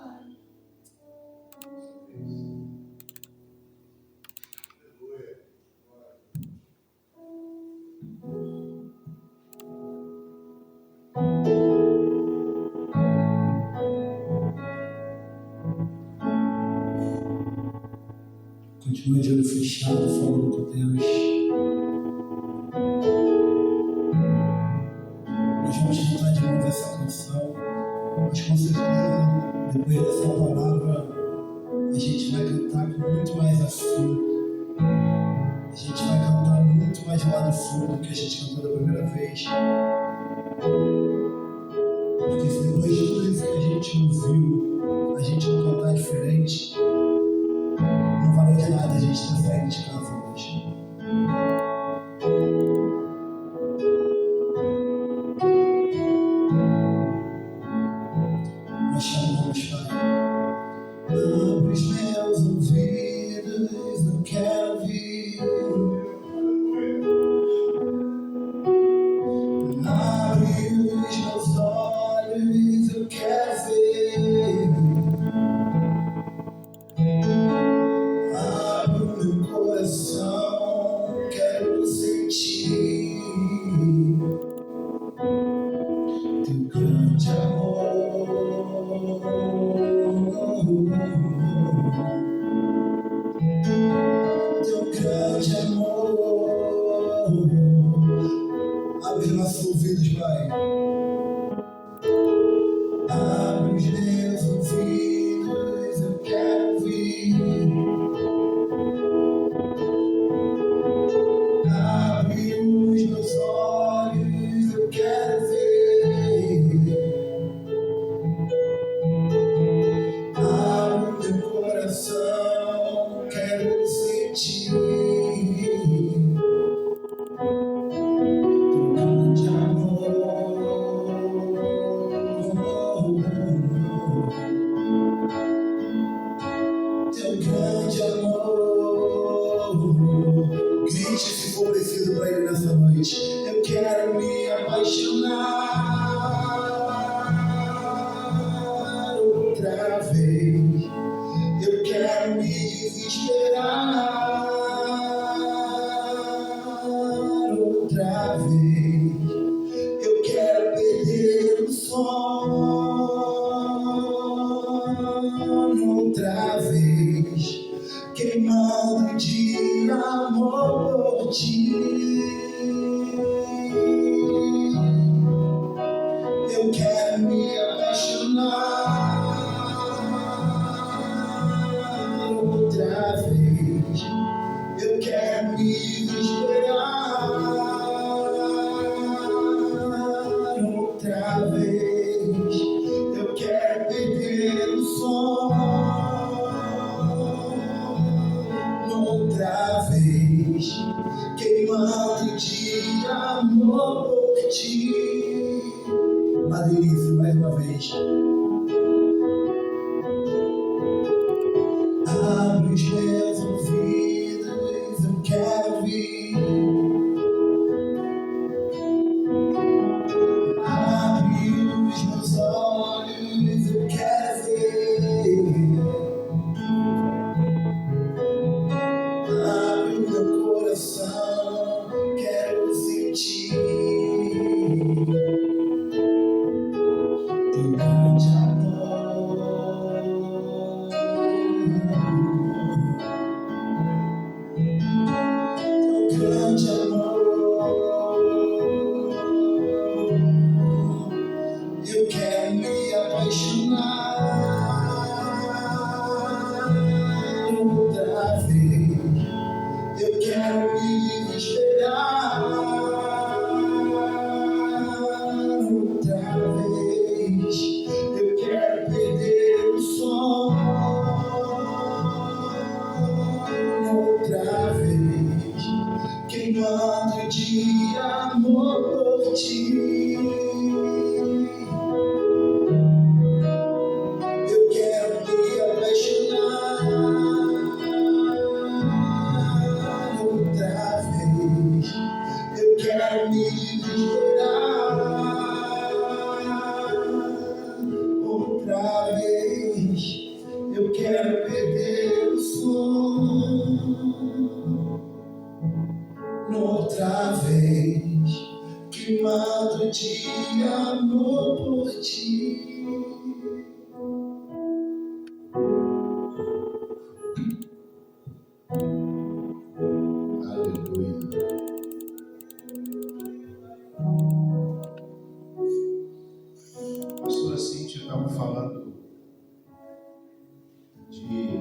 Continua de olho fechado, falando com Deus. Nós vamos cantar de novo essa canção, mas com certeza, depois dessa palavra, a gente vai cantar com muito mais afinco. A gente vai cantar muito mais lá do fundo do que a gente cantou da primeira vez. Porque se depois de tudo isso que a gente ouviu, a gente não cantar diferente, não valeu de nada a gente ter saído de casa hoje. Nós chamamos, Pai. Abre os meus ouvidos, eu quero ouvir. Abre os meus olhos, eu quero ver. Abre o meu coração, quero sentir teu grande amor. Teu grande amor. Abre os nossos ouvidos, Pai. Abre os meus ouvidos, eu quero ouvir. Abre os meus olhos, eu quero ver. Abre o meu coração, quero sentir teu grande amor. Teu grande amor. Grite se for preciso para Ele nessa noite. Eu quero me apaixonar outra vez. Eu quero me desesperar outra vez. Eu quero perder o sono outra vez. Queimando de amor por ti. Eu quero me apaixonar outra vez. Eu quero me esperar outra vez. Eu quero perder o sono outra vez, queimando de amor por ti. Uma delícia, mais uma vez. Abre os meus ouvidos, eu quero ouvir. Abre os meus olhos, eu quero ver. Abre o meu coração, quero sentir teu grande amor. Teu grande amor. Eu quero me apaixonar outra vez. Eu quero me esperar outra vez. Eu quero perder o sono outra vez, queimando de amor por ti. Eu quero me apaixonar outra vez. Eu quero me esperar outra vez. Eu quero perder o sono outra vez, queimado de amor por ti. Aleluia. A pastora Cíntia estava falando de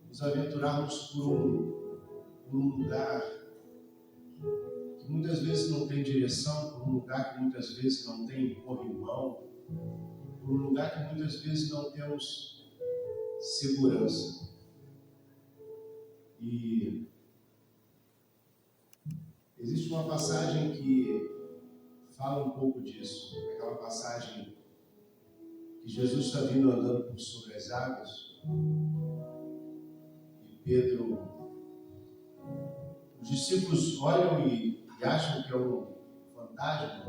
nos aventurarmos por um lugar que muitas vezes não tem direção, por um lugar que muitas vezes não tem corrimão, por um lugar que muitas vezes não temos segurança. E existe uma passagem que fala um pouco disso, aquela passagem que Jesus está vindo andando por sobre as águas e Pedro, os discípulos olham e acham que é um fantasma.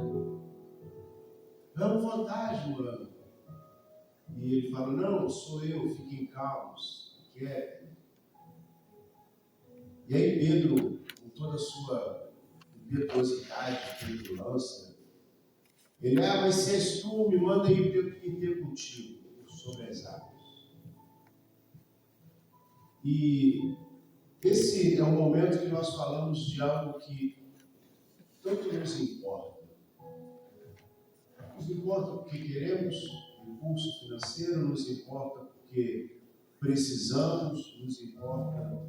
É um fantasma. E ele fala, não, sou eu, fiquem calmos, quietos. E aí Pedro, com toda a sua impetuosidade, petulância, ele, mas se és tu, me manda ir ter contigo sobre as águas. E esse é o momento que nós falamos de algo que tanto nos importa. Nos importa porque queremos impulso financeiro, nos importa porque precisamos, nos importa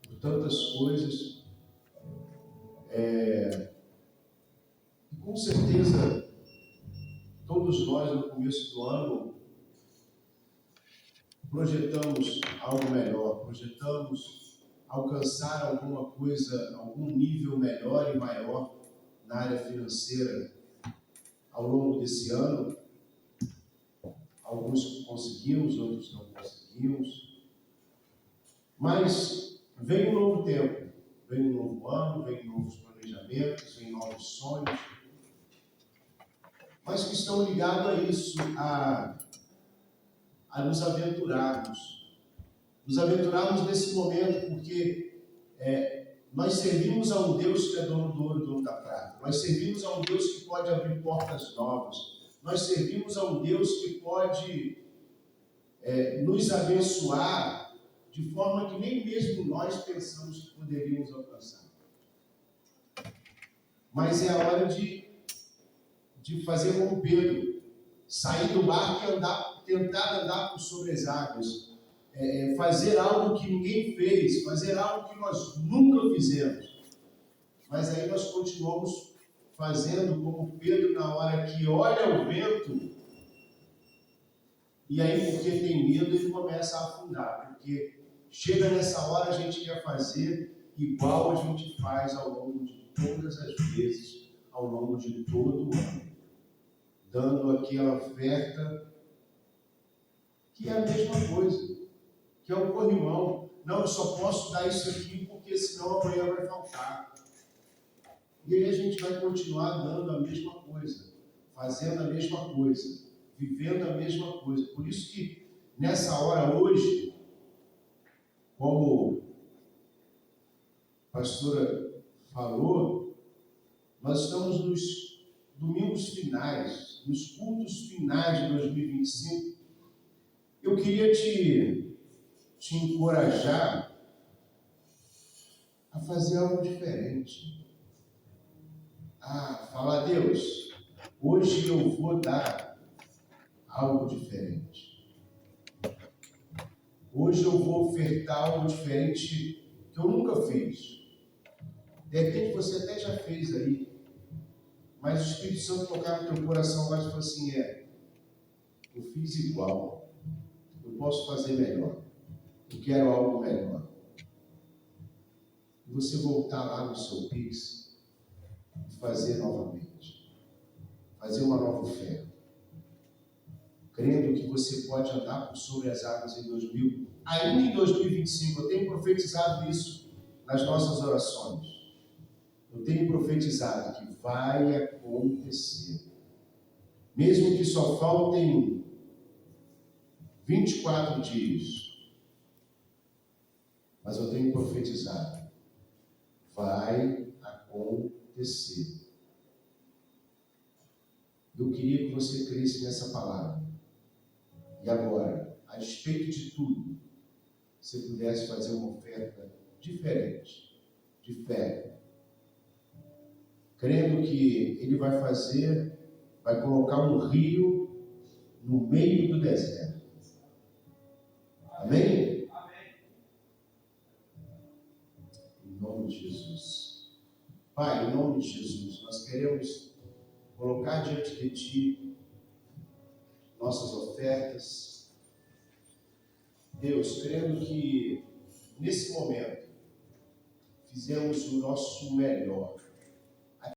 por tantas coisas. E com certeza, todos nós no começo do ano projetamos algo melhor, projetamos alcançar alguma coisa, algum nível melhor e maior na área financeira ao longo desse ano. Alguns conseguimos, outros não conseguimos. Mas vem um novo tempo, vem um novo ano, vem novos planejamentos, vem novos sonhos, mas que estão ligados a isso, a nos aventurarmos nesse momento, porque nós servimos a um Deus que é dono do ouro e dono da prata, nós servimos a um Deus que pode abrir portas novas, nós servimos a um Deus que pode nos abençoar de forma que nem mesmo nós pensamos que poderíamos alcançar. Mas é a hora de fazer como Pedro, sair do barco e tentar andar por sobre as águas, fazer algo que ninguém fez, fazer algo que nós nunca fizemos. Mas aí nós continuamos fazendo como Pedro na hora que olha o vento, e aí porque tem medo ele começa a afundar, porque chega nessa hora a gente quer fazer igual a gente faz ao longo de todas as vezes, ao longo de todo o ano, dando aquela oferta que é a mesma coisa, que é o corrimão. Não, eu só posso dar isso aqui porque senão amanhã vai faltar. E aí a gente vai continuar dando a mesma coisa, fazendo a mesma coisa, vivendo a mesma coisa. Por isso que nessa hora hoje, como a pastora falou, nós estamos nos domingos finais, nos cultos finais de 2025. Eu queria te encorajar a fazer algo diferente. A falar, Deus, hoje eu vou dar algo diferente. Hoje eu vou ofertar algo diferente que eu nunca fiz. De repente você até já fez aí, mas o Espírito Santo tocar no teu coração agora e falar assim, eu fiz igual, eu posso fazer melhor, eu quero algo melhor. E você voltar lá no seu Pix e fazer novamente, fazer uma nova oferta, crendo que você pode andar por sobre as águas ainda em 2025, eu tenho profetizado isso nas nossas orações. Eu tenho profetizado que vai acontecer. Mesmo que só faltem 24 dias. Mas eu tenho profetizado. Vai acontecer. Eu queria que você cresce nessa palavra. E agora, a despeito de tudo, você pudesse fazer uma oferta diferente, de fé. Crendo que Ele vai colocar um rio no meio do deserto. Amém? Amém. Em nome de Jesus. Pai, em nome de Jesus, nós queremos colocar diante de Ti nossas ofertas. Deus, crendo que nesse momento fizemos o nosso melhor.